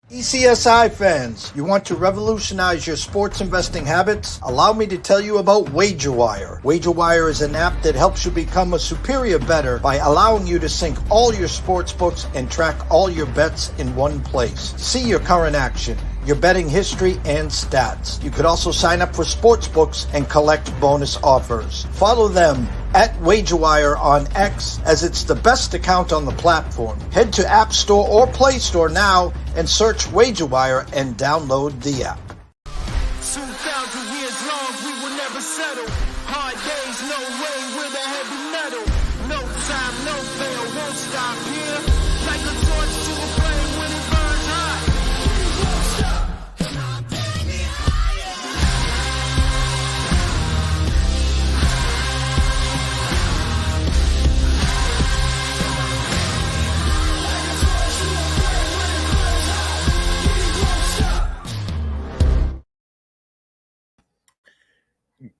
TPCSI fans, you want to revolutionize your sports investing habits? Allow me to tell you about WagerWire. WagerWire is an app that helps you become a superior bettor by allowing you to sync all your sports books and track all your bets in one place. See your current action, your betting history, and stats. You could also sign up for sports books and collect bonus offers. Follow them at WagerWire on X, as it's the best account on the platform. Head to App Store or Play Store now and search WagerWire and download the app. 2,000 years long, we will never settle. Hard days, no way, with a heavy metal. No time, no fail, won't stop here. Like a torch to a flame when it burns hot. Won't stop. Come on, take me higher. Like a torch to a flame when it burns hot. We won't stop.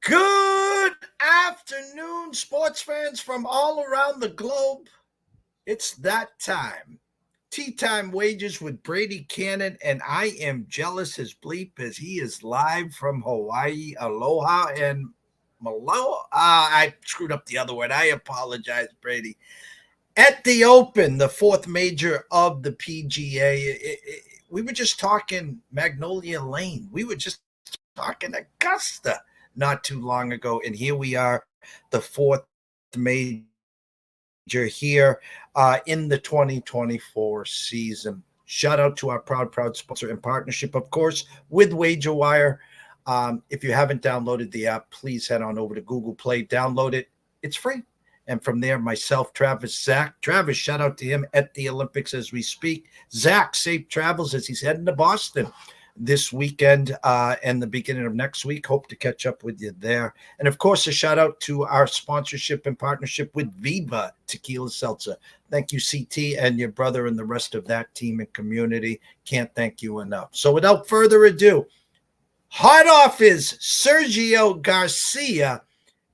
Good afternoon, sports fans from all around the globe. It's that time. Tea Time Wagers with Brady Kannon, and I am jealous as bleep as he is live from Hawaii. Aloha and malo. I screwed up the other word. I apologize, Brady. At the Open, the fourth major of the PGA, we were just talking Magnolia Lane. We were just talking Augusta not too long ago, and here we are, the fourth major here in the 2024 season. Shout out to our proud sponsor and partnership, of course, with WagerWire. If you haven't downloaded the app, please head on over to Google Play, download it. It's free. And from there, myself, Travis, Zach. Travis, shout out to him at the Olympics as we speak. Zach, safe travels as he's heading to Boston this weekend and the beginning of next week. Hope to catch up with you there. And of course, a shout out to our sponsorship and partnership with Viva Tequila Seltzer. Thank you, CT, and your brother and the rest of that team and community. Can't thank you enough. So without further ado, hot off is Sergio GARCIA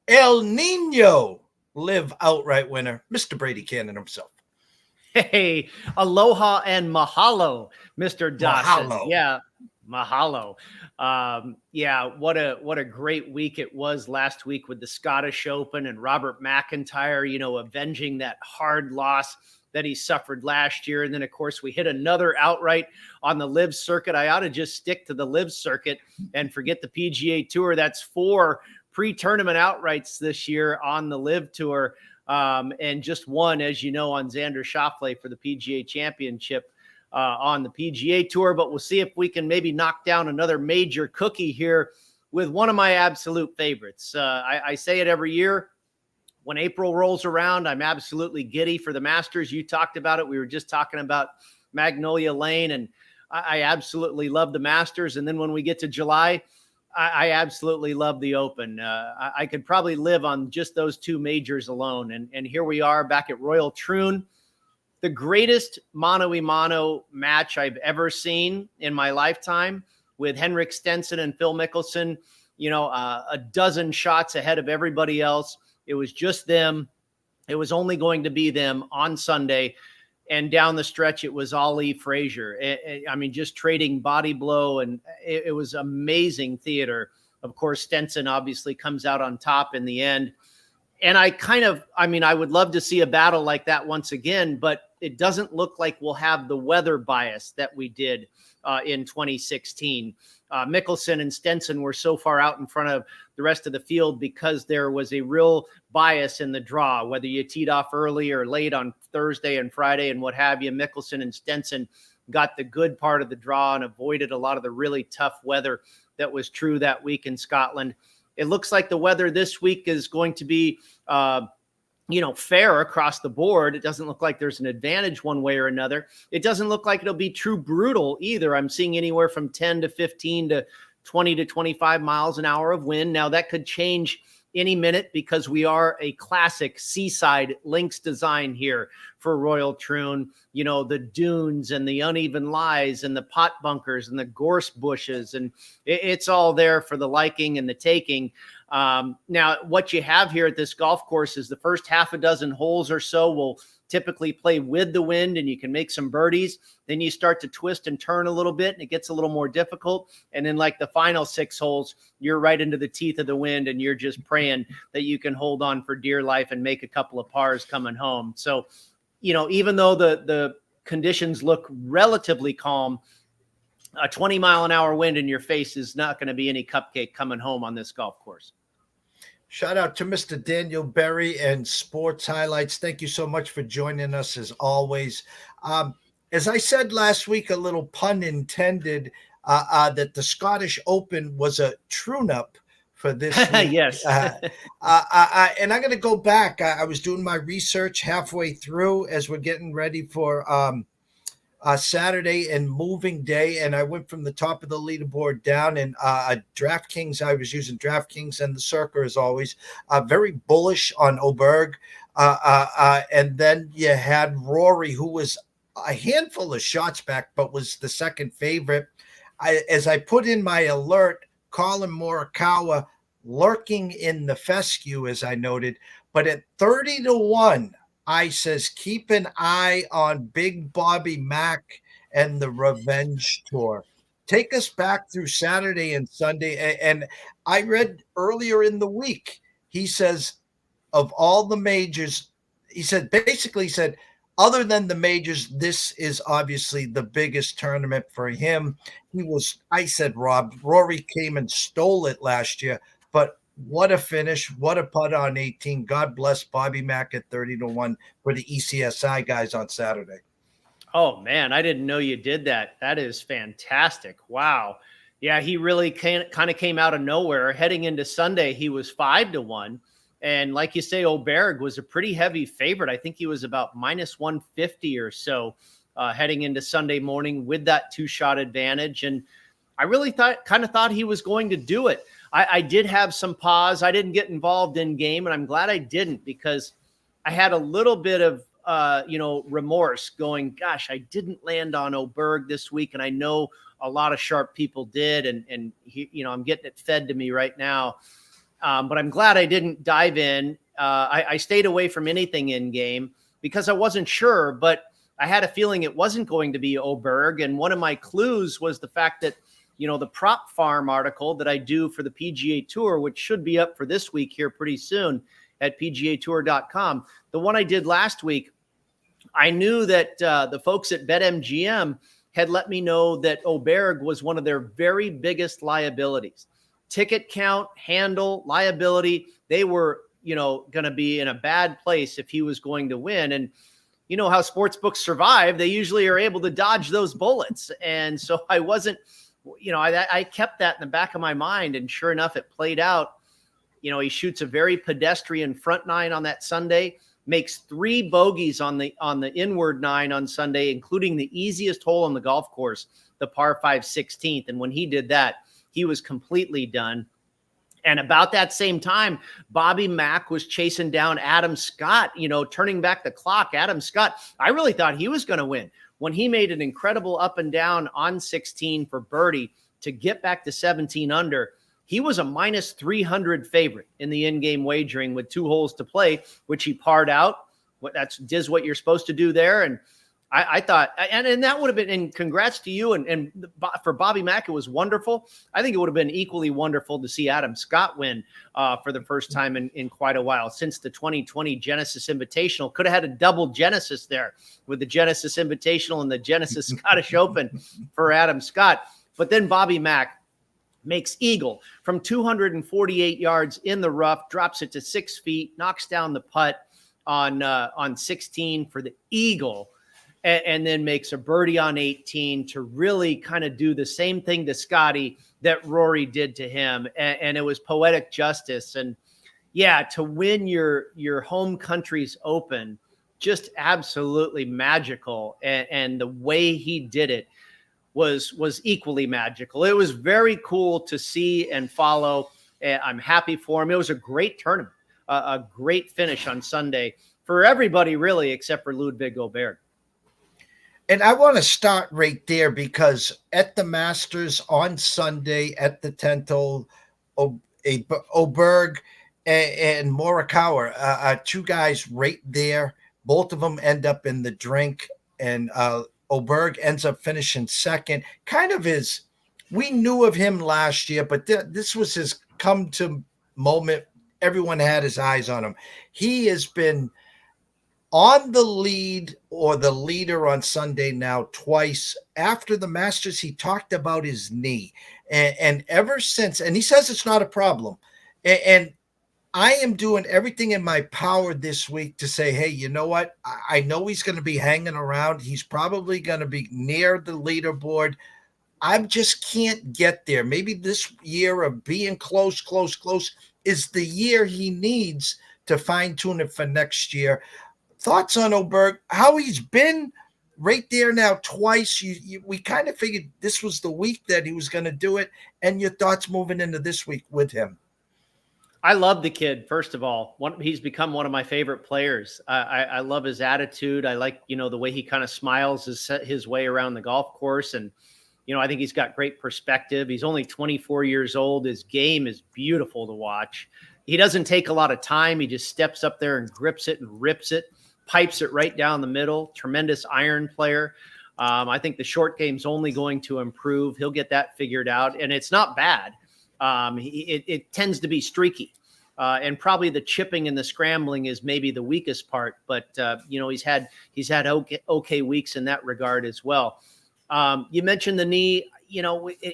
El Nino Live outright winner, Mr. Brady Kannon himself. Hey, aloha and mahalo, Mr. Dawson. Mahalo. Yeah, mahalo. What a great week it was last week with the Scottish Open and Robert McIntyre, avenging that hard loss that he suffered last year. And then, of course, we hit another outright on the LIV circuit. I ought to just stick to the LIV circuit and forget the PGA Tour. That's 4 pre-tournament outrights this year on the LIV Tour. And just one, as you know, on Xander Schauffele for the PGA Championship on the PGA Tour. But we'll see if we can maybe knock down another major cookie here with one of my absolute favorites. I say it every year. When April rolls around, I'm absolutely giddy for the Masters. You talked about it. We were just talking about Magnolia Lane, and I absolutely love the Masters. And then when we get to July, I absolutely love the Open. I could probably live on just those 2 majors alone. And here we are back at Royal Troon, the greatest mano-a-mano match I've ever seen in my lifetime, with Henrik Stenson and Phil Mickelson, a dozen shots ahead of everybody else. It was just them. It was only going to be them on Sunday. And down the stretch, it was Ali Frazier. Just trading body blow. And it was amazing theater. Of course, Stenson obviously comes out on top in the end. And I would love to see a battle like that once again, but it doesn't look like we'll have the weather bias that we did in 2016. Mickelson and Stenson were so far out in front of the rest of the field because there was a real bias in the draw, whether you teed off early or late on Thursday and Friday and what have you. Mickelson and Stenson got the good part of the draw and avoided a lot of the really tough weather that was true that week in Scotland. It looks like the weather this week is going to be, fair across the board. It doesn't look like there's an advantage one way or another. It doesn't look like it'll be true brutal either. I'm seeing anywhere from 10 to 15 to 20 to 25 miles an hour of wind. Now that could change any minute because we are a classic seaside links design here for Royal Troon. The dunes and the uneven lies and the pot bunkers and the gorse bushes, and it's all there for the liking and the taking. Now, what you have here at this golf course is the first half a dozen holes or so will typically play with the wind and you can make some birdies. Then you start to twist and turn a little bit and it gets a little more difficult. And then like the final 6 holes, you're right into the teeth of the wind and you're just praying that you can hold on for dear life and make a couple of pars coming home. So, even though the conditions look relatively calm, a 20-mile-an-hour wind in your face is not going to be any cupcake coming home on this golf course. Shout out to Mr. Daniel Berry and Sports Highlights. Thank you so much for joining us as always. As I said last week, a little pun intended, that the Scottish Open was a TROON Up for this week. Yes. And I'm going to go back. I was doing my research halfway through as we're getting ready for Saturday and moving day, and I went from the top of the leaderboard down. And DraftKings, I was using DraftKings and the Circa as always. Very bullish on Oberg. And then you had Rory, who was a handful of shots back, but was the second favorite. As I put in my alert, Colin Morikawa lurking in the fescue, as I noted, but at 30-1, I says, keep an eye on Big Bobby Mack and the Revenge Tour. Take us back through Saturday and Sunday. And I read earlier in the week, he says, of all the majors, he said, other than the majors, this is obviously the biggest tournament for him. I said, Rob, Rory came and stole it last year, but what a finish. What a putt on 18. God bless Bobby Mack at 30-1 for the ECSI guys on Saturday. Oh, man, I didn't know you did that. That is fantastic. Wow. Yeah, he really kind of came out of nowhere. Heading into Sunday, he was 5-1. And like you say, Oberg was a pretty heavy favorite. I think he was about minus 150 or so heading into Sunday morning with that 2-shot advantage. And I really thought he was going to do it. I did have some pause. I didn't get involved in game, and I'm glad I didn't, because I had a little bit of, remorse going, gosh, I didn't land on Oberg this week. And I know a lot of sharp people did. And he, I'm getting it fed to me right now. But I'm glad I didn't dive in. I stayed away from anything in game because I wasn't sure, but I had a feeling it wasn't going to be Oberg. And one of my clues was the fact that, the Prop Farm article that I do for the PGA Tour, which should be up for this week here pretty soon at PGAtour.com. The one I did last week, I knew that the folks at BetMGM had let me know that Oberg was one of their very biggest liabilities. Ticket count, handle, liability, they were, going to be in a bad place if he was going to win. And you know how sports books survive. They usually are able to dodge those bullets. And so I wasn't, I kept that in the back of my mind. And sure enough, it played out. He shoots a very pedestrian front 9 on that Sunday, makes 3 bogeys on the inward 9 on Sunday, including the easiest hole on the golf course, the par 5 16th. And when he did that, he was completely done. And about that same time, Bobby Mack was chasing down Adam Scott, turning back the clock. Adam Scott, I really thought he was going to win when he made an incredible up and down on 16 for birdie to get back to 17 under. He was a minus 300 favorite in the in-game wagering with 2 holes to play, which he parred out. That's what you're supposed to do there. And I thought, and that would have been, and congrats to you. And for Bobby Mack, it was wonderful. I think it would have been equally wonderful to see Adam Scott win for the first time in quite a while since the 2020 Genesis Invitational. Could have had a double Genesis there with the Genesis Invitational and the Genesis Scottish Open for Adam Scott. But then Bobby Mack makes eagle from 248 yards in the rough, drops it to 6 feet, knocks down the putt on 16 for the eagle. And then makes a birdie on 18 to really kind of do the same thing to Scotty that Rory did to him. And it was poetic justice. And yeah, to win your home country's Open, just absolutely magical. And the way he did it was equally magical. It was very cool to see and follow. And I'm happy for him. It was a great tournament, a great finish on Sunday for everybody, really, except for Ludwig Oberg. And I want to start right there because at the Masters on Sunday at the 10th hole, Oberg and Morikawa, 2 guys right there Both of them end up in the drink, and Oberg ends up finishing second. Kind of his, we knew of him last year, but this was his come to moment. Everyone had his eyes on him. He has been on the lead or the leader on Sunday now twice. After the Masters, he talked about his knee. And ever since, and he says it's not a problem. And I am doing everything in my power this week to say, hey, you know what? I know he's going to be hanging around. He's probably going to be near the leaderboard. I just can't get there. Maybe this year of being close is the year he needs to fine tune it for next year. Thoughts on Oberg, how he's been right there now twice. We kind of figured this was the week that he was going to do it, and your thoughts moving into this week with him. I love the kid, first of all. He's become one of my favorite players. I love his attitude. I like, the way he kind of smiles his way around the golf course. And, I think he's got great perspective. He's only 24 years old. His game is beautiful to watch. He doesn't take a lot of time. He just steps up there and grips it and rips it, pipes it right down the middle. Tremendous iron player. I think the short game's only going to improve. He'll get that figured out, and it's not bad. It tends to be streaky, and probably the chipping and the scrambling is maybe the weakest part. But he's had okay weeks in that regard as well. You mentioned the knee.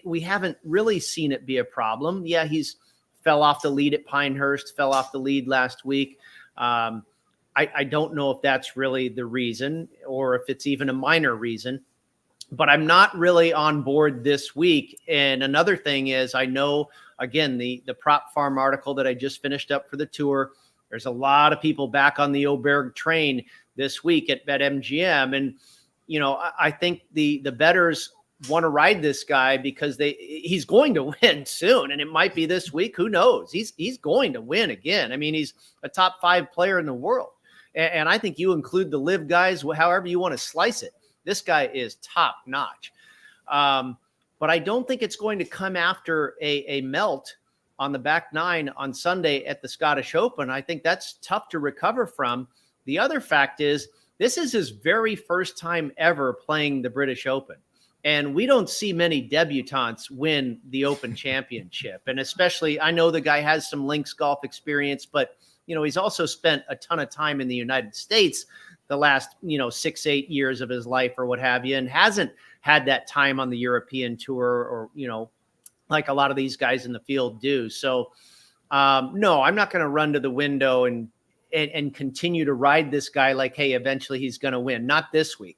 We haven't really seen it be a problem. Yeah, he's fell off the lead at Pinehurst, fell off the lead last week. I don't know if that's really the reason or if it's even a minor reason, but I'm not really on board this week. And another thing is, I know, again, the Prop Farm article that I just finished up for the tour, there's a lot of people back on the Oberg train this week at BetMGM. And, I think the bettors want to ride this guy because he's going to win soon, and it might be this week. Who knows? He's going to win again. I mean, he's a top 5 player in the world. And I think you include the live guys, however you want to slice it. This guy is top notch. But I don't think it's going to come after a melt on the back 9 on Sunday at the Scottish Open. I think that's tough to recover from. The other fact is, this is his very first time ever playing the British Open. And we don't see many debutantes win the Open Championship. And especially, I know the guy has some links golf experience, but he's also spent a ton of time in the United States the last, 6-8 years of his life or what have you, and hasn't had that time on the European tour or, like a lot of these guys in the field do. So, no, I'm not going to run to the window and continue to ride this guy like, hey, eventually he's going to win. Not this week.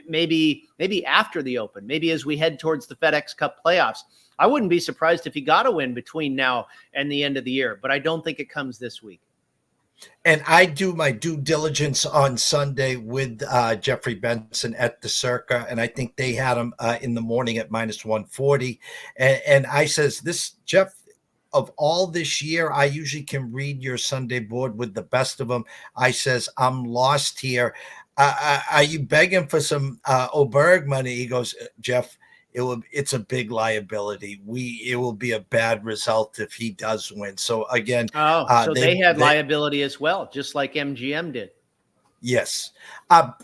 Maybe after the Open, maybe as we head towards the FedEx Cup playoffs. I wouldn't be surprised if he got a win between now and the end of the year, but I don't think it comes this week. And I do my due diligence on Sunday with Jeffrey Benson at the Circa, and I think they had him in the morning at -140. And I says, Jeff, of all this year, I usually can read your Sunday board with the best of them. I says, I'm lost here. Are you begging for some Oberg money? He goes, Jeff, it's a big liability. It will be a bad result if he does win. So again, so they had liability as well, just like MGM did. Yes.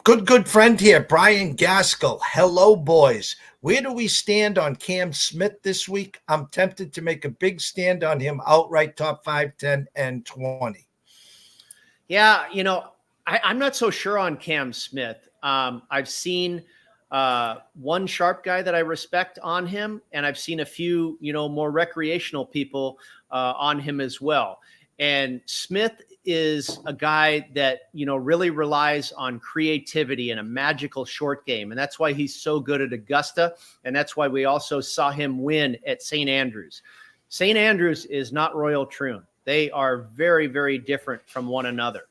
Good friend here, Brian Gaskell. Hello, boys. Where do we stand on Cam Smith this week? I'm tempted to make a big stand on him outright, top 5, 10, and 20. Yeah, I'm not so sure on Cam Smith. I've seen one sharp guy that I respect on him, and I've seen a few, more recreational people on him as well. And Smith is a guy that, really relies on creativity and a magical short game. And that's why he's so good at Augusta. And that's why we also saw him win at St. Andrews. St. Andrews is not Royal Troon. They are very, very different from one another.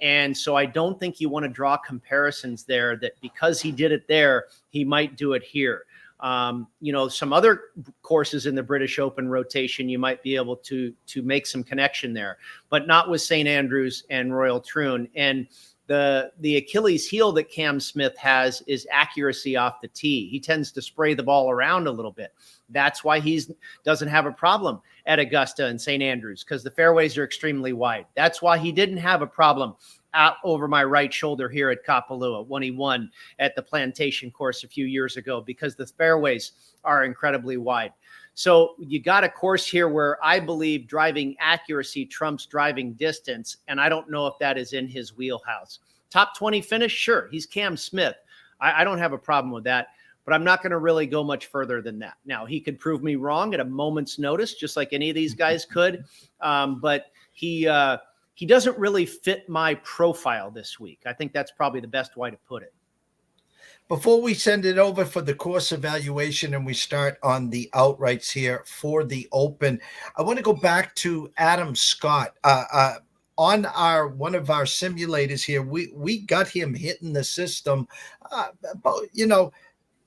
And so I don't think you want to draw comparisons there that because he did it there, he might do it here. Some other courses in the British Open rotation, you might be able to make some connection there, but not with St. Andrews and Royal Troon. And the Achilles heel that Cam Smith has is accuracy off the tee. He tends to spray the ball around a little bit. That's why he doesn't have a problem at Augusta and St. Andrews, because the fairways are extremely wide. That's why he didn't have a problem out over my right shoulder here at Kapalua when he won at the Plantation course a few years ago, because the fairways are incredibly wide. So you got a course here where I believe driving accuracy trumps driving distance, and I don't know if that is in his wheelhouse. Top 20 finish, sure. He's Cam Smith. I don't have a problem with that, but I'm not going to really go much further than that. Now, he could prove me wrong at a moment's notice, just like any of these guys could, but he doesn't really fit my profile this week. I think that's probably the best way to put it. Before we send it over for the course evaluation and we start on the outrights here for the Open, I want to go back to Adam Scott. On one of our simulators here, we got him hitting the system. But,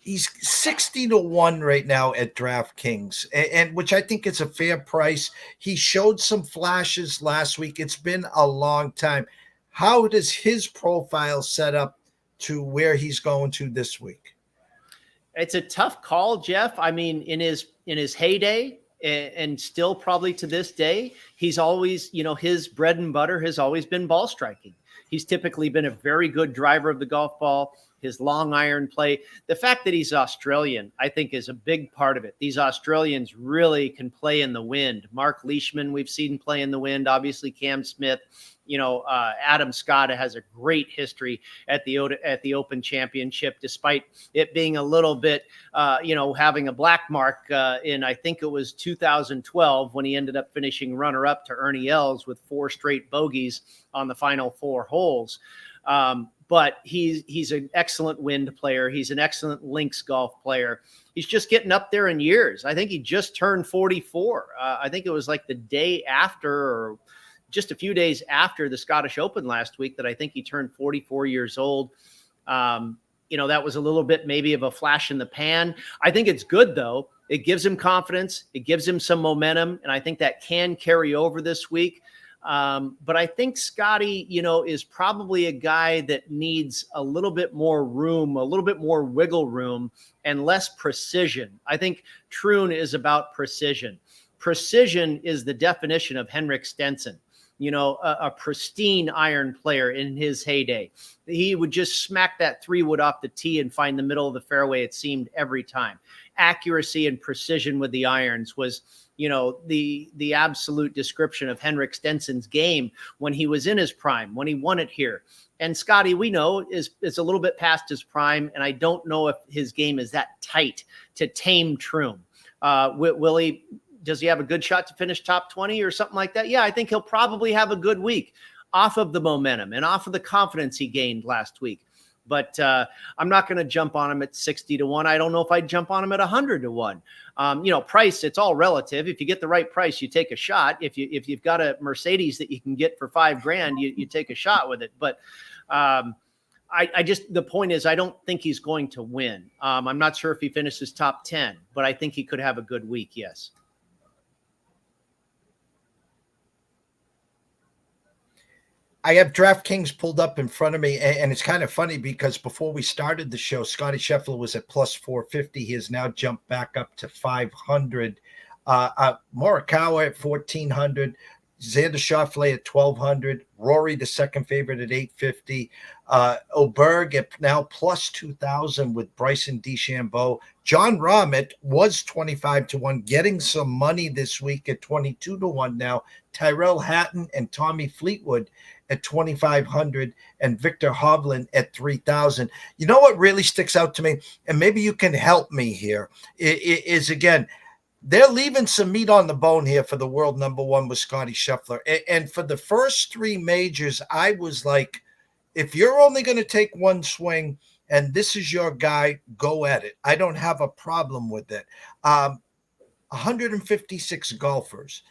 he's 60-1 right now at DraftKings, and which I think is a fair price. He showed some flashes last week. It's been a long time. How does his profile set up to where he's going to this week? It's a tough call, Jeff. I mean, in his heyday, and still probably to this day, he's always, his bread and butter has always been ball striking. He's typically been a very good driver of the golf ball. His long iron play, the fact that he's Australian, I think is a big part of it. These Australians really can play in the wind. Mark Leishman, we've seen play in the wind. Obviously, Cam Smith. Adam Scott has a great history at the Open Championship, despite it being a little bit, having a black mark in, I think it was 2012, when he ended up finishing runner-up to Ernie Els with 4 straight bogeys on the final 4 holes. But he's an excellent wind player. He's an excellent links golf player. He's just getting up there in years. I think he just turned 44. I think it was like the day after, or just a few days after the Scottish Open last week, that I think he turned 44 years old. That was a little bit maybe of a flash in the pan. I think it's good, though. It gives him confidence. It gives him some momentum. And I think that can carry over this week. But I think Scotty, is probably a guy that needs a little bit more room, a little bit more wiggle room, and less precision. I think Troon is about precision. Precision is the definition of Henrik Stenson. A pristine iron player in his heyday. He would just smack that 3-wood off the tee and find the middle of the fairway, it seemed, every time. Accuracy and precision with the irons was, the absolute description of Henrik Stenson's game when he was in his prime, when he won it here. And Scotty, we know, is a little bit past his prime, and I don't know if his game is that tight to tame Troon. Does he have a good shot to finish top 20 or something like that? Yeah, I think he'll probably have a good week off of the momentum and off of the confidence he gained last week. But I'm not going to jump on him at 60-1. I don't know if I'd jump on him at 100-1. Price, it's all relative. If you get the right price, you take a shot. If you've got a Mercedes that you can get for $5,000, you take a shot with it. But the point is, I don't think he's going to win. I'm not sure if he finishes top 10, but I think he could have a good week. Yes. I have DraftKings pulled up in front of me, and it's kind of funny because before we started the show, Scotty Scheffler was at plus 450. He has now jumped back up to 500. Morikawa at 1,400. Xander Schauffele at 1,200. Rory, the second favorite, at 850. Oberg at now plus 2,000 with Bryson DeChambeau. John Rahm was 25-1, getting some money this week at 22-1 now. Tyrell Hatton and Tommy Fleetwood at 2,500 and Victor Hovland at 3,000. You know what really sticks out to me, and maybe you can help me here, is again, they're leaving some meat on the bone here for the world number one with Scotty Scheffler. And for the first 3 majors, I was like, if you're only going to take one swing and this is your guy, go at it. I don't have a problem with it. 156 golfers.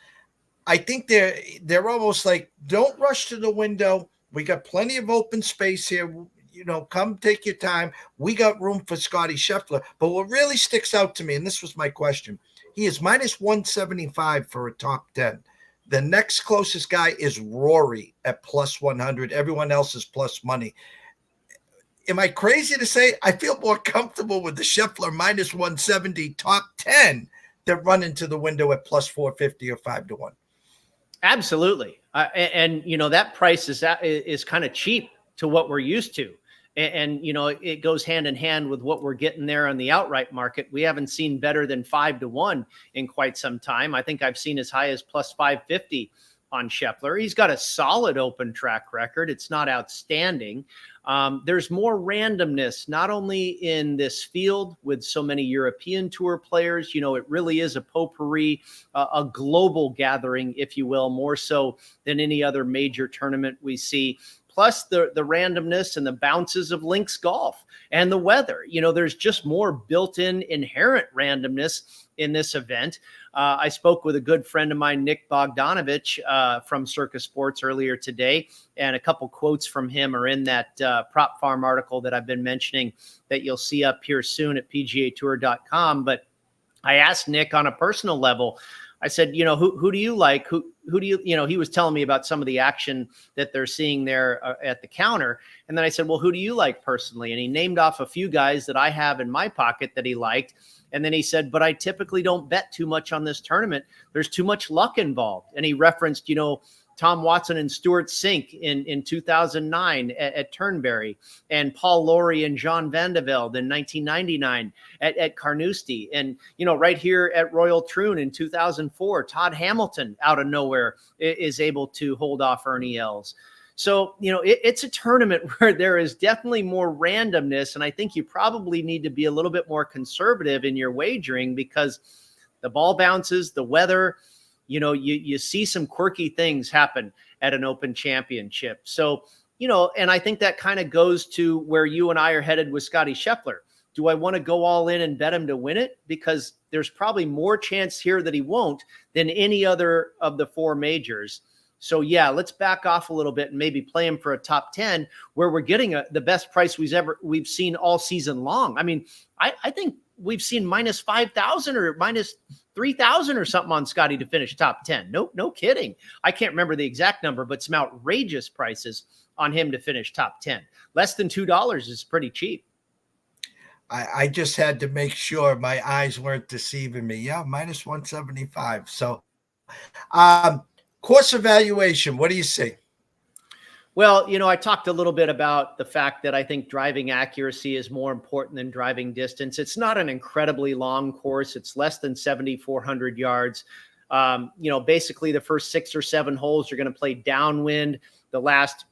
I think they're almost like, don't rush to the window. We got plenty of open space here. Come take your time. We got room for Scotty Scheffler. But what really sticks out to me, and this was my question, he is minus 175 for a top 10. The next closest guy is Rory at plus 100. Everyone else is plus money. Am I crazy to say I feel more comfortable with the Scheffler minus 170 top 10 that run into the window at plus 450 or 5-1? Absolutely. That price is kind of cheap to what we're used to. It goes hand in hand with what we're getting there on the outright market. We haven't seen better than 5-1 in quite some time. I think I've seen as high as plus 550 on Scheffler. He's got a solid Open track record. It's not outstanding. There's more randomness, not only in this field with so many European Tour players. It really is a potpourri, a global gathering, if you will, more so than any other major tournament we see. Plus the randomness and the bounces of links golf and the weather. There's just more built-in inherent randomness in this event. I spoke with a good friend of mine, Nick Bogdanovich, from Circus Sports earlier today, and a couple quotes from him are in that Prop Farm article that I've been mentioning that you'll see up here soon at PGAtour.com. But I asked Nick on a personal level, I said, who do you like? Who do you, he was telling me about some of the action that they're seeing there at the counter. And then I said, well, who do you like personally? And he named off a few guys that I have in my pocket that he liked. And then he said, but I typically don't bet too much on this tournament. There's too much luck involved. And he referenced, Tom Watson and Stuart Sink in 2009 at Turnberry, and Paul Lawrie and John Van de Velde in 1999 at Carnoustie. And, right here at Royal Troon in 2004, Todd Hamilton out of nowhere is able to hold off Ernie Els. So, it's a tournament where there is definitely more randomness. And I think you probably need to be a little bit more conservative in your wagering because the ball bounces, the weather, you see some quirky things happen at an Open Championship. So, and I think that kind of goes to where you and I are headed with Scottie Scheffler. Do I want to go all in and bet him to win it? Because there's probably more chance here that he won't than any other of the four majors. So yeah, let's back off a little bit and maybe play him for a top 10 where we're getting the best price we've seen all season long. I mean, I think we've seen minus 5,000 or minus 3,000 or something on Scottie to finish top 10. No kidding. I can't remember the exact number, but some outrageous prices on him to finish top 10. Less than $2 is pretty cheap. I just had to make sure my eyes weren't deceiving me. Yeah, minus 175. So, course evaluation, what do you see? Well, I talked a little bit about the fact that I think driving accuracy is more important than driving distance. It's not an incredibly long course. It's less than 7,400 yards. Basically the first 6 or 7 holes are going to play downwind. The last,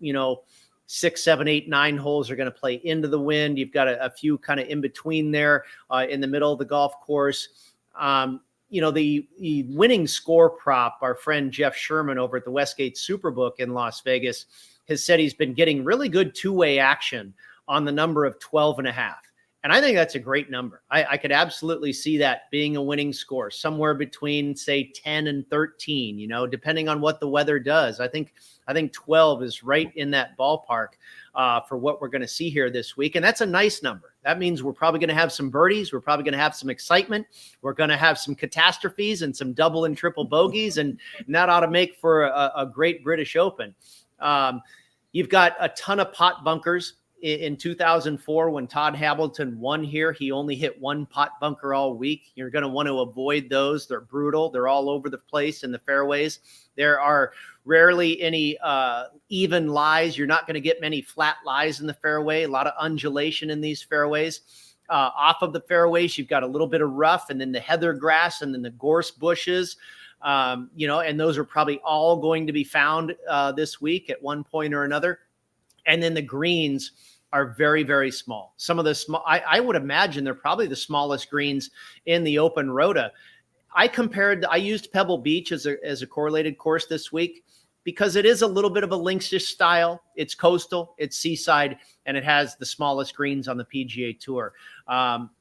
6, 7, 8, 9 holes are going to play into the wind. You've got a few kind of in between there in the middle of the golf course. The winning score prop, our friend Jeff Sherman over at the Westgate Superbook in Las Vegas has said he's been getting really good two-way action on the number of 12.5. And I think that's a great number. I could absolutely see that being a winning score somewhere between, say, 10 and 13, depending on what the weather does. I think 12 is right in that ballpark for what we're going to see here this week. And that's a nice number. That means we're probably going to have some birdies. We're probably going to have some excitement. We're going to have some catastrophes and some double and triple bogeys. And that ought to make for a great British Open. You've got a ton of pot bunkers. In 2004, when Todd Hamilton won here, he only hit one pot bunker all week. You're going to want to avoid those. They're brutal. They're all over the place in the fairways. There are rarely any even lies. You're not going to get many flat lies in the fairway. A lot of undulation in these fairways. Off of the fairways, you've got a little bit of rough, and then the heather grass, and then the gorse bushes. And those are probably all going to be found this week at one point or another. And then the greens are very, very small. Some of the small, I would imagine they're probably the smallest greens in the Open Rota. I used Pebble Beach as a correlated course this week because it is a little bit of a links-ish style. It's coastal, it's seaside, and it has the smallest greens on the PGA Tour.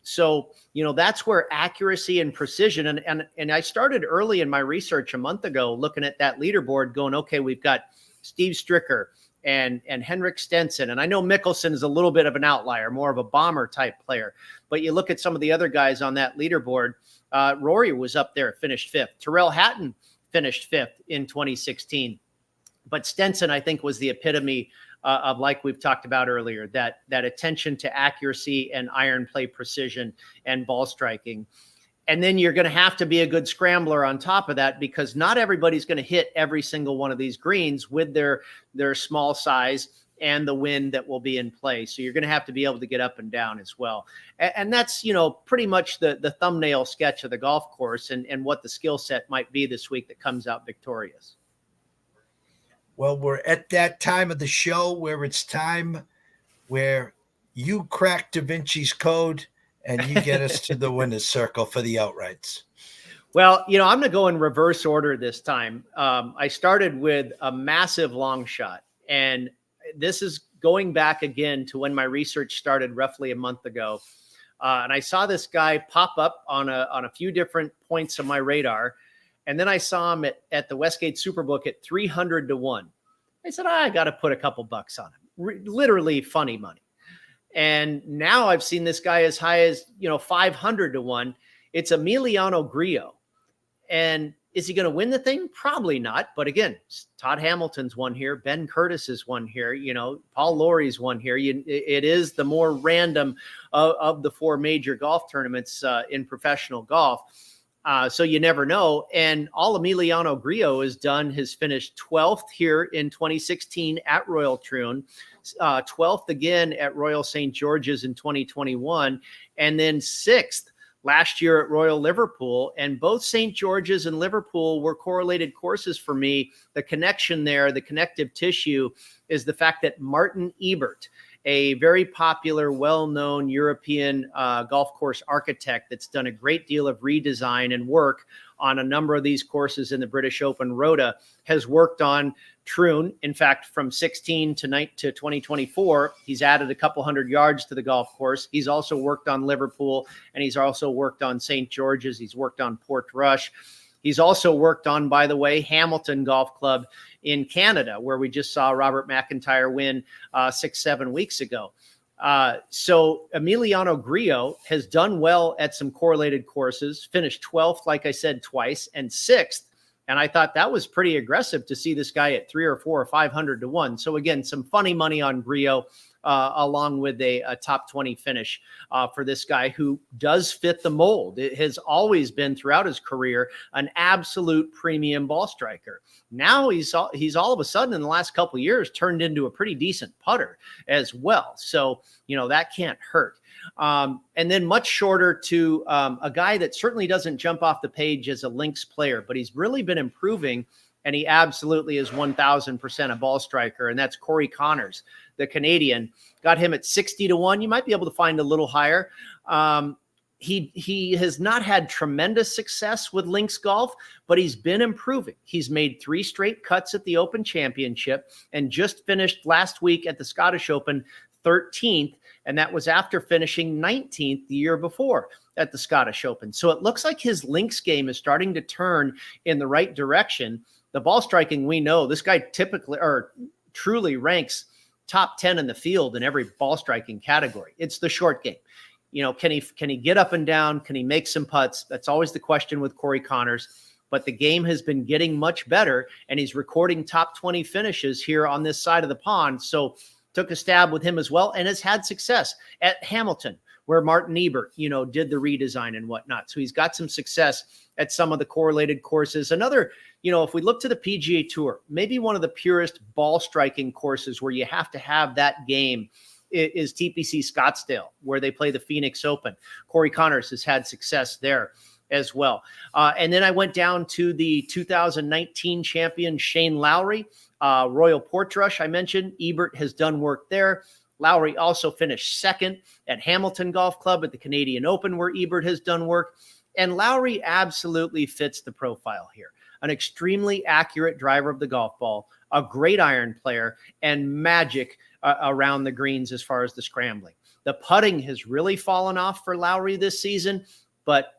So that's where accuracy and precision, and I started early in my research a month ago looking at that leaderboard going, okay, we've got Steve Stricker and Henrik Stenson. And I know Mickelson is a little bit of an outlier, more of a bomber type player. But you look at some of the other guys on that leaderboard, Rory was up there, finished 5th. Tyrrell Hatton finished 5th in 2016. But Stenson, I think, was the epitome of, like we've talked about earlier, that attention to accuracy and iron play precision and ball striking. And then you're going to have to be a good scrambler on top of that, because not everybody's going to hit every single one of these greens with their small size and the wind that will be in play. So you're going to have to be able to get up and down as well. And that's, pretty much the thumbnail sketch of the golf course and what the skill set might be this week that comes out victorious. Well, we're at that time of the show where it's time where you crack Da Vinci's code and you get us to the winner's circle for the outrights. Well, I'm going to go in reverse order this time. I started with a massive long shot, and this is going back again to when my research started roughly a month ago. And I saw this guy pop up on a few different points of my radar. And then I saw him at the Westgate Superbook at 300 to 1. I said, I got to put a couple bucks on him. Literally funny money. And now I've seen this guy as high as, 500 to 1. It's Emiliano Grillo. And is he going to win the thing? Probably not. But again, Todd Hamilton's won here. Ben Curtis is won here. Paul Lawry's won here. It is the more random of the four major golf tournaments in professional golf. So you never know. And all Emiliano Grillo has done has finished 12th here in 2016 at Royal Troon, 12th again at Royal St. George's in 2021, and then 6th last year at Royal Liverpool. And both St. George's and Liverpool were correlated courses for me. The connection there, the connective tissue, is the fact that Martin Ebert, a very popular, well-known European golf course architect that's done a great deal of redesign and work on a number of these courses in the British Open Rota, has worked on Troon. In fact, from 16 to 2024, he's added a couple hundred yards to the golf course. He's also worked on Liverpool, and he's also worked on St. George's. He's worked on Portrush. He's also worked on, by the way, Hamilton Golf Club in Canada, where we just saw Robert McIntyre win 6-7 weeks ago. So Emiliano Grillo has done well at some correlated courses, finished 12th, like I said, twice, and 6th. And I thought that was pretty aggressive to see this guy at 300 or 400 or 500 to 1. So again, some funny money on Grillo, along with a top 20 finish for this guy who does fit the mold. It has always been, throughout his career, an absolute premium ball striker. Now he's all of a sudden in the last couple of years turned into a pretty decent putter as well. So, that can't hurt. And then much shorter to a guy that certainly doesn't jump off the page as a links player, but he's really been improving, and he absolutely is 1,000% a ball striker, and that's Corey Connors, the Canadian. Got him at 60 to 1. You might be able to find a little higher. He has not had tremendous success with links golf, but he's been improving. He's made 3 straight cuts at the Open Championship and just finished last week at the Scottish Open 13th, and that was after finishing 19th the year before at the Scottish Open. So it looks like his links game is starting to turn in the right direction. The ball striking, we know this guy truly ranks top 10 in the field in every ball striking category. It's the short game. Can he get up and down? Can he make some putts? That's always the question with Corey Connors. But the game has been getting much better, and he's recording top 20 finishes here on this side of the pond. So took a stab with him as well, and has had success at Hamilton, where Martin Ebert, did the redesign and whatnot. So he's got some success at some of the correlated courses. Another, if we look to the PGA Tour, maybe one of the purest ball striking courses where you have to have that game is TPC Scottsdale, where they play the Phoenix Open. Corey Connors has had success there as well. And then I went down to the 2019 champion, Shane Lowry, Royal Portrush. I mentioned Ebert has done work there. Lowry also finished 2nd at Hamilton Golf Club at the Canadian Open, where Ebert has done work. And Lowry absolutely fits the profile here. An extremely accurate driver of the golf ball, a great iron player, and magic around the greens as far as the scrambling. The putting has really fallen off for Lowry this season, but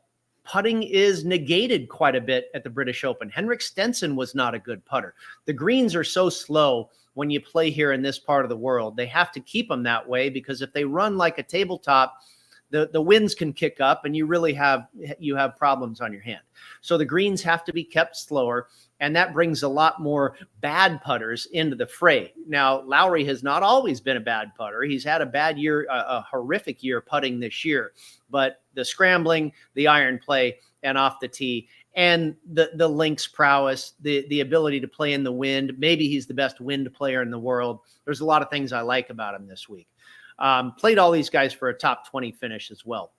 putting is negated quite a bit at the British Open. Henrik Stenson was not a good putter. The greens are so slow when you play here in this part of the world. They have to keep them that way, because if they run like a tabletop, the winds can kick up and you really have problems on your hand. So the greens have to be kept slower, and that brings a lot more bad putters into the fray. Now, Lowry has not always been a bad putter. He's had a bad year, a horrific year putting this year, but the scrambling, the iron play, and off the tee, and the links prowess, the ability to play in the wind. Maybe he's the best wind player in the world. There's a lot of things I like about him this week. Played all these guys for a top 20 finish as well.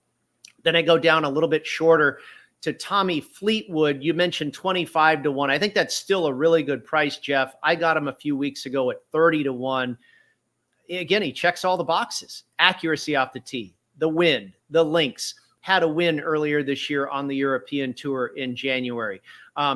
Then I go down a little bit shorter to Tommy Fleetwood. You mentioned 25 to 1. I think that's still a really good price, Jeff. I got him a few weeks ago at 30 to 1. Again, he checks all the boxes. Accuracy off the tee, the wind, the links. Had a win earlier this year on the European Tour in January.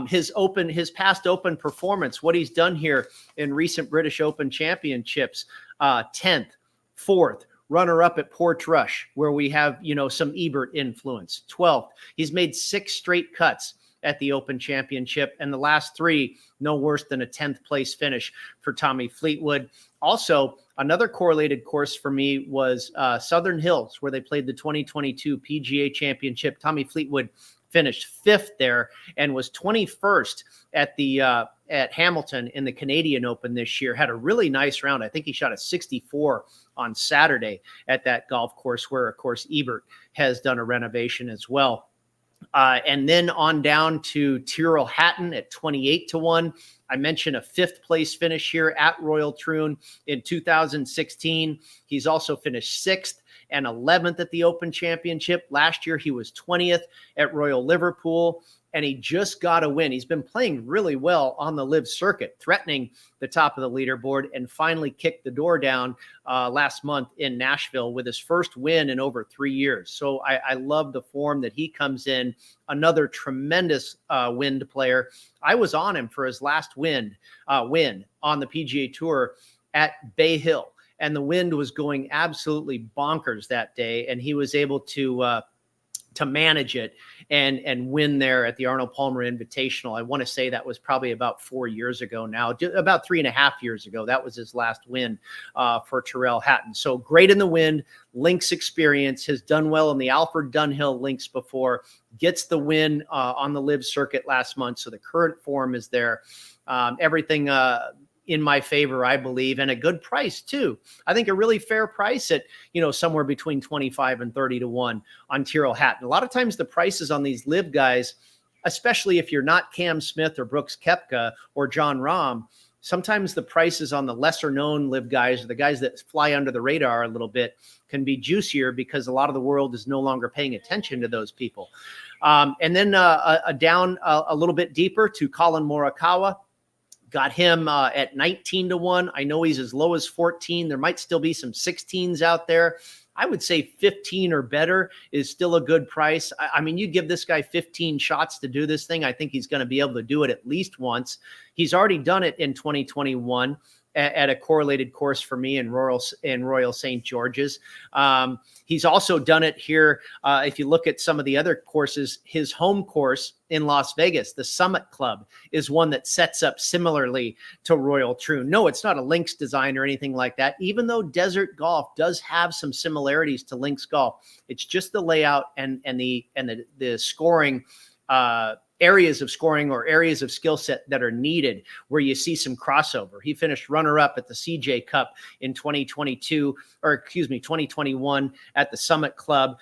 His past Open performance, what he's done here in recent British Open championships, 10th, 4th, runner-up at Portrush, where we have, some Ebert influence, 12th. He's made 6 straight cuts at the Open Championship, and the last 3, no worse than a 10th place finish for Tommy Fleetwood. Also, another correlated course for me was Southern Hills, where they played the 2022 PGA Championship. Tommy Fleetwood finished 5th there and was 21st at Hamilton in the Canadian Open this year. Had a really nice round. I think he shot a 64 on Saturday at that golf course, where, of course, Ebert has done a renovation as well. And then on down to Tyrrell Hatton at 28 to 1. I mentioned a 5th place finish here at Royal Troon in 2016. He's also finished 6th and 11th at the Open Championship. Last year, he was 20th at Royal Liverpool, and he just got a win. He's been playing really well on the LIV circuit, threatening the top of the leaderboard, and finally kicked the door down last month in Nashville with his first win in over 3 years. So I love the form that he comes in. Another tremendous wind player. I was on him for his last win on the PGA Tour at Bay Hill, and the wind was going absolutely bonkers that day, and he was able to manage it and win there at the Arnold Palmer Invitational. I want to say that was probably about 4 years ago now, about 3.5 years ago. That was his last win for Tyrrell Hatton. So great in the wind, links experience, has done well in the Alfred Dunhill links before, gets the win on the LIV circuit last month. So the current form is there. Everything in my favor, I believe, and a good price too. I think a really fair price at, somewhere between 25 and 30 to 1 on Tyrrell Hatton. A lot of times the prices on these LIV guys, especially if you're not Cam Smith or Brooks Koepka or John Rahm, sometimes the prices on the lesser known LIV guys, or the guys that fly under the radar a little bit, can be juicier because a lot of the world is no longer paying attention to those people. And then down a little bit deeper to Colin Morikawa. Got him at 19 to 1. I know he's as low as 14. There might still be some 16s out there. I would say 15 or better is still a good price. I mean, you give this guy 15 shots to do this thing, I think he's going to be able to do it at least once. He's already done it in 2021 at a correlated course for me in Royal St. George's. He's also done it here. If you look at some of the other courses, his home course in Las Vegas, the Summit Club, is one that sets up similarly to Royal Troon. No, it's not a links design or anything like that, even though desert golf does have some similarities to links golf. It's just the layout and the scoring areas of scoring or areas of skill set that are needed where you see some crossover. He finished runner-up at the CJ Cup in 2021 at the Summit Club.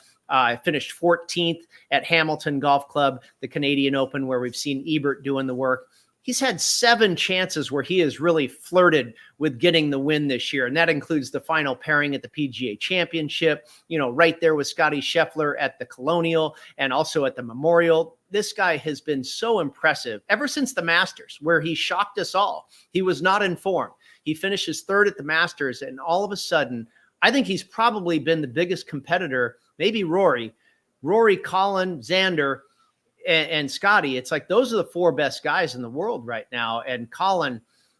Finished 14th at Hamilton Golf Club, the Canadian Open, where we've seen Ebert doing the work. He's had 7 chances where he has really flirted with getting the win this year, and that includes the final pairing at the PGA Championship, right there with Scottie Scheffler at the Colonial and also at the Memorial. This guy has been so impressive ever since the Masters, where he shocked us all. He was not in form. He finishes 3rd at the Masters, and all of a sudden, I think he's probably been the biggest competitor, maybe Rory, Colin, Xander, and Scotty. It's like those are the 4 best guys in the world right now. And Colin,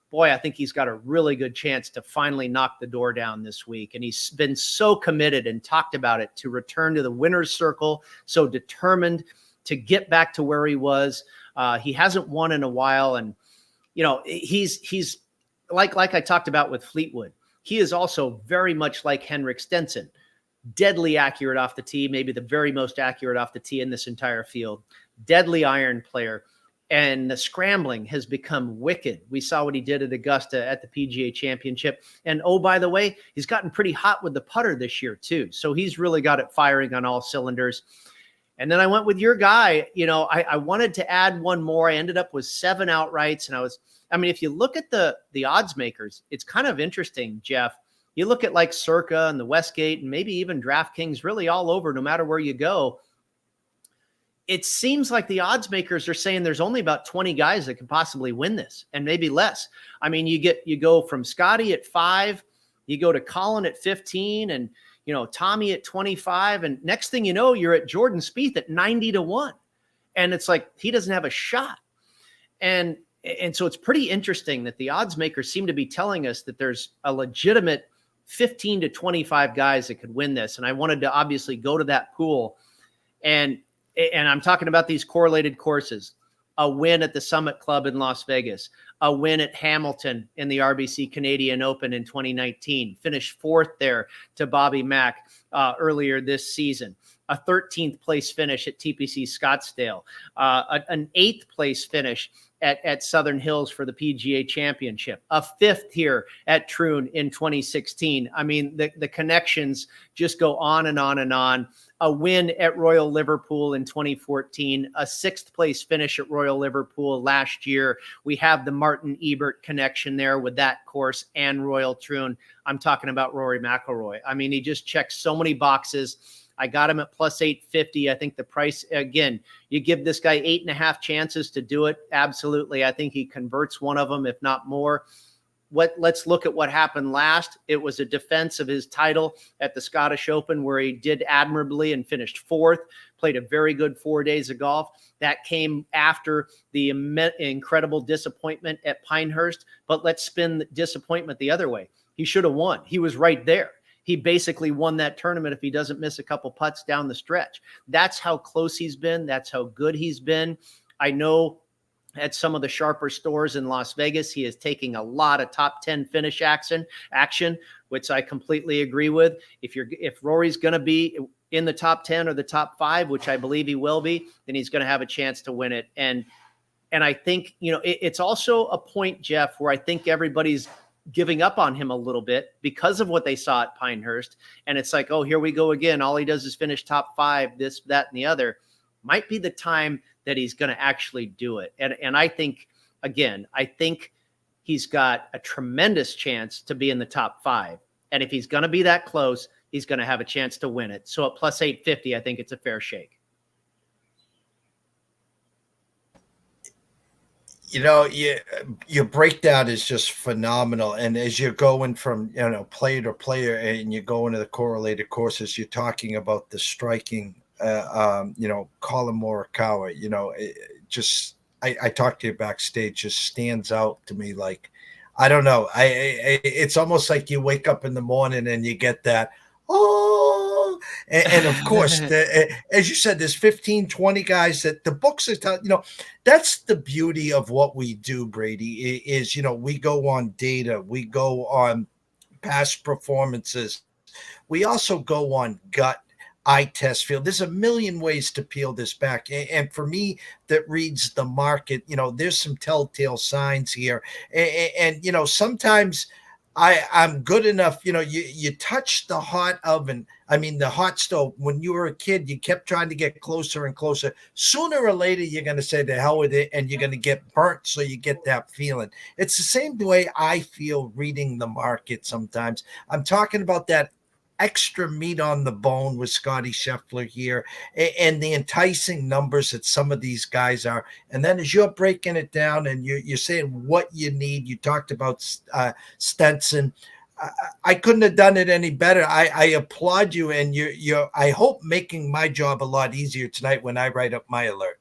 boy, I think he's got a really good chance to finally knock the door down this week. And he's been so committed and talked about it to return to the winner's circle, so determined to get back to where he was. He hasn't won in a while. And, he's like I talked about with Fleetwood. He is also very much like Henrik Stenson, deadly accurate off the tee, maybe the very most accurate off the tee in this entire field. Deadly iron player, and the scrambling has become wicked. We saw what he did at Augusta at the PGA Championship. And oh, by the way, he's gotten pretty hot with the putter this year too. So he's really got it firing on all cylinders. And then I went with your guy. I wanted to add one more. I ended up with 7 outrights. And if you look at the odds makers, it's kind of interesting, Jeff. You look at like Circa and the Westgate and maybe even DraftKings, really all over, no matter where you go. It seems like the odds makers are saying there's only about 20 guys that could possibly win this, and maybe less. You go from Scotty at 5, you go to Colin at 15, and Tommy at 25, and next thing you know, you're at Jordan Spieth at 90-1, and it's like he doesn't have a shot. And so it's pretty interesting that the odds makers seem to be telling us that there's a legitimate 15 to 25 guys that could win this. And I wanted to obviously go to that pool, and I'm talking about these correlated courses: a win at the Summit Club in Las Vegas, a win at Hamilton in the RBC Canadian Open in 2019, finished 4th there to Bobby Mack earlier this season, a 13th place finish at TPC Scottsdale, an 8th place finish at Southern Hills for the PGA Championship, a 5th here at Troon in 2016. The connections just go on and on and on. A win at Royal Liverpool in 2014, a 6th place finish at Royal Liverpool last year. We have the Martin Ebert connection there with that course and Royal Troon. I'm talking about Rory McIlroy. He just checks so many boxes. I got him at plus 850. I think the price, again, you give this guy 8.5 chances to do it. Absolutely. I think he converts one of them, if not more. Let's look at what happened last. It was a defense of his title at the Scottish Open, where he did admirably and finished 4th, played a very good 4 days of golf. That came after the incredible disappointment at Pinehurst. But let's spin the disappointment the other way. He should have won. He was right there. He basically won that tournament if he doesn't miss a couple putts down the stretch. That's how close he's been. That's how good he's been. I know at some of the sharper stores in Las Vegas, he is taking a lot of top 10 finish action, which I completely agree with. If Rory's going to be in the top 10 or the top 5, which I believe he will be, then he's going to have a chance to win it. And I think, it's also a point, Jeff, where I think everybody's giving up on him a little bit because of what they saw at Pinehurst. And it's like, oh, here we go again. All he does is finish top 5, this, that, and the other. Might be the time that he's going to actually do it. And I think, again, he's got a tremendous chance to be in the top 5. And if he's going to be that close, he's going to have a chance to win it. So at plus 850, I think it's a fair shake. Your breakdown is just phenomenal. And as you're going from, player to player and you go into the correlated courses, you're talking about the striking, Colin Morikawa, I talked to you backstage, just stands out to me. Like, I don't know. It's almost like you wake up in the morning and you get that, oh, and of course, as you said, there's 15, 20 guys that the books are telling, that's the beauty of what we do, Brady, is, we go on data, we go on past performances. We also go on gut, eye test, feel. There's a million ways to peel this back. And for me, that reads the market, there's some telltale signs here. And sometimes I'm good enough, you touch the hot oven. The hot stove. When you were a kid, you kept trying to get closer and closer. Sooner or later, you're going to say the hell with it, and you're going to get burnt. So you get that feeling. It's the same way I feel reading the market sometimes. I'm talking about that extra meat on the bone with Scotty Scheffler here, and the enticing numbers that some of these guys are. And then as you're breaking it down and you're saying what you need, you talked about Stenson. I couldn't have done it any better. I applaud you, and you're I hope making my job a lot easier tonight when I write up my alert.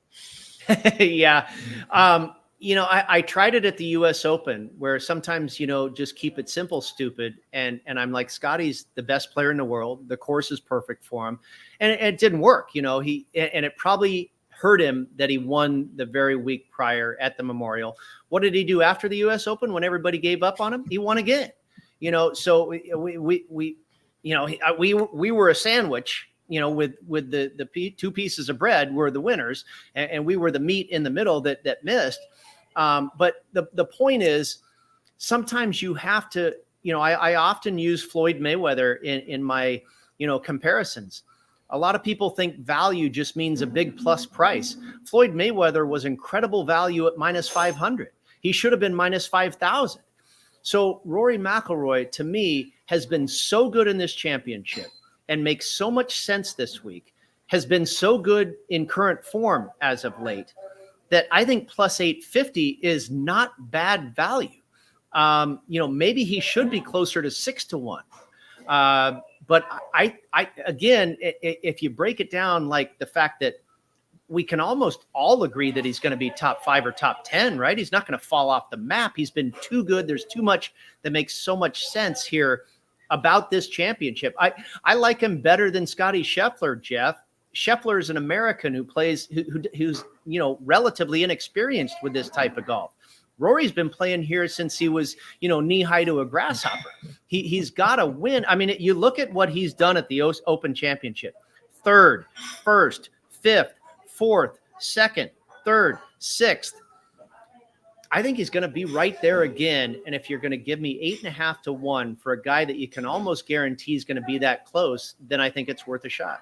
Yeah. I tried it at the U.S. Open, where sometimes, just keep it simple, stupid. And I'm like, Scotty's the best player in the world. The course is perfect for him. And it didn't work. And it probably hurt him that he won the very week prior at the Memorial. What did he do after the U.S. Open when everybody gave up on him? He won again. So we were a sandwich with the two pieces of bread were the winners, and we were the meat in the middle that missed. But the point is, sometimes you have to, I often use Floyd Mayweather in my, comparisons. A lot of people think value just means a big plus price. Floyd Mayweather was incredible value at -500. He should have been -5,000. So Rory McIlroy, to me, has been so good in this championship and makes so much sense this week, has been so good in current form as of late, that I think +850 is not bad value. Maybe he should be closer to 6-1. But I again, if you break it down, like the fact that we can almost all agree that he's going to be top 5 or top 10, right? He's not going to fall off the map. He's been too good. There's too much that makes so much sense here about this championship. I like him better than Scottie Scheffler, Jeff. Scheffler is an American who's relatively inexperienced with this type of golf. Rory's been playing here since he was, knee high to a grasshopper. He's got to win. I mean, you look at what he's done at the Open Championship: 3rd, 1st, 5th, 4th, 2nd, 3rd, 6th. I think he's going to be right there again. And if you're going to give me 8.5-1 for a guy that you can almost guarantee is going to be that close, then I think it's worth a shot.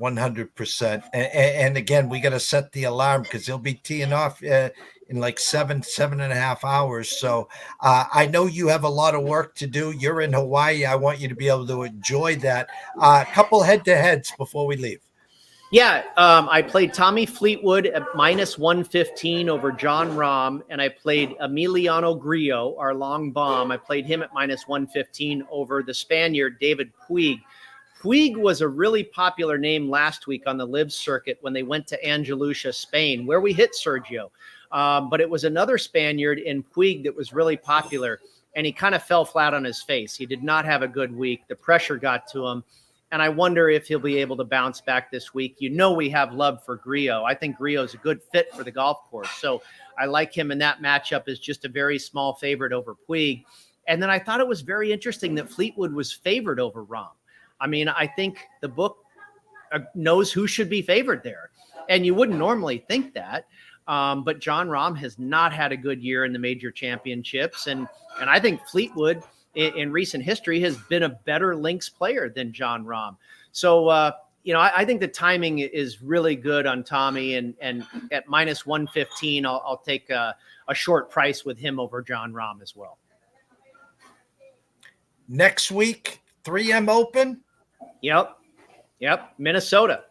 100%. And again, we got to set the alarm because he'll be teeing off in like 7.5 hours. So I know you have a lot of work to do. You're in Hawaii. I want you to be able to enjoy that. A couple head-to-heads before we leave. Yeah, I played Tommy Fleetwood at -115 over John Rahm, and I played Emiliano Grillo, our long bomb. I played him at -115 over the Spaniard, David Puig. Puig was a really popular name last week on the LIV circuit when they went to Andalusia, Spain, where we hit Sergio. But it was another Spaniard in Puig that was really popular, and he kind of fell flat on his face. He did not have a good week. The pressure got to him, and I wonder if he'll be able to bounce back this week. We have love for Grillo. I think Grillo's a good fit for the golf course, so I like him in that matchup as just a very small favorite over Puig. And then I thought it was very interesting that Fleetwood was favored over Rahm. I mean, I think the book knows who should be favored there. And you wouldn't normally think that. But John Rahm has not had a good year in the major championships. And I think Fleetwood in recent history has been a better links player than John Rahm. So, I think the timing is really good on Tommy. And at -115, I'll take a short price with him over John Rahm as well. Next week, 3M Open. Yep. Minnesota,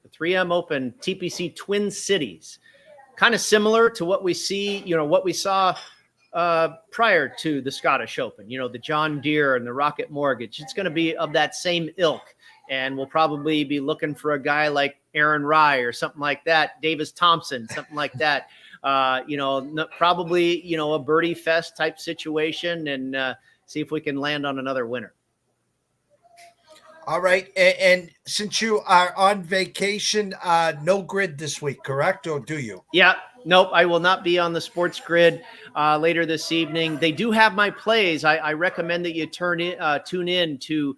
the 3M Open, TPC Twin Cities. Kind of similar to what we see, what we saw prior to the Scottish Open, the John Deere and the Rocket Mortgage. It's going to be of that same ilk. And we'll probably be looking for a guy like Aaron Rye or something like that, Davis Thompson, something like that. Probably, a birdie fest type situation, and see if we can land on another winner. All right. And since you are on vacation, no grid this week, correct? Or do you? Yeah. Nope. I will not be on the sports grid later this evening. They do have my plays. I recommend that you tune in to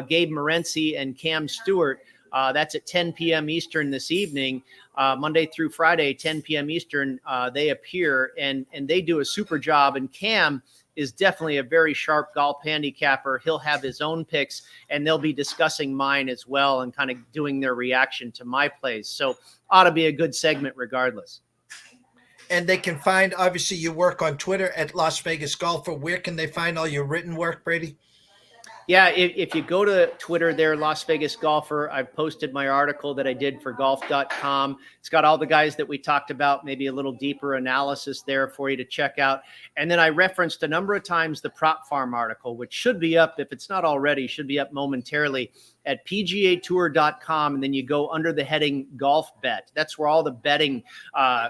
Gabe Morency and Cam Stewart. That's at 10 p.m. Eastern this evening, Monday through Friday, 10 p.m. Eastern. They appear and they do a super job. And Cam is definitely a very sharp golf handicapper. He'll have his own picks, and they'll be discussing mine as well and kind of doing their reaction to my plays. So ought to be a good segment regardless. And they can find, obviously, you work on Twitter at Las Vegas Golfer. Where can they find all your written work, Brady? Yeah, if you go to Twitter there, Las Vegas Golfer, I've posted my article that I did for golf.com. It's got all the guys that we talked about, maybe a little deeper analysis there for you to check out. And then I referenced a number of times the Prop Farm article, which should be up, if it's not already, should be up momentarily at PGAtour.com. And then you go under the heading Golf Bet. That's where all the betting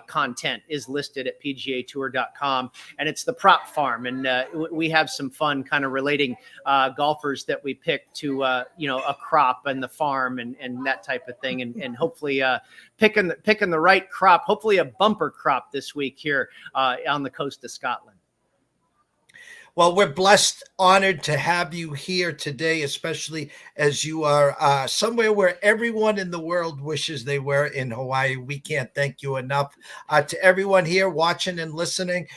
content is listed at PGAtour.com. And it's the Prop Farm. And we have some fun kind of relating golfers that we pick to, a crop and the farm and that type of thing. And hopefully picking the right crop, hopefully a bumper crop this week here on the coast of Scotland. Well, we're blessed, honored to have you here today, especially as you are somewhere where everyone in the world wishes they were, in Hawaii. We can't thank you enough. To everyone here watching and listening,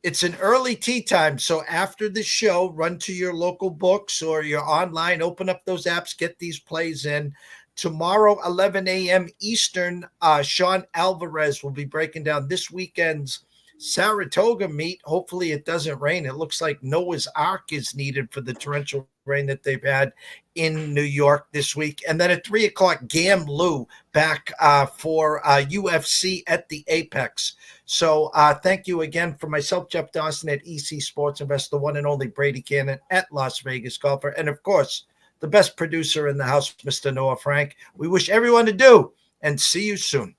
it's an early tea time. So after the show, run to your local books or your online, open up those apps, get these plays in. Tomorrow, 11 a.m. Eastern, Sean Alvarez will be breaking down this weekend's Saratoga meet. Hopefully it doesn't rain. It looks like Noah's Ark is needed for the torrential rain that they've had in New York this week. And then at 3 o'clock, Gam Lou back for UFC at the Apex. So thank you again for myself, Jeff Dawson at EC Sports Invest, the one and only Brady Kannon at Las Vegas Golfer. And of course, the best producer in the house, Mr. Noah Frank. We wish everyone to do, and see you soon.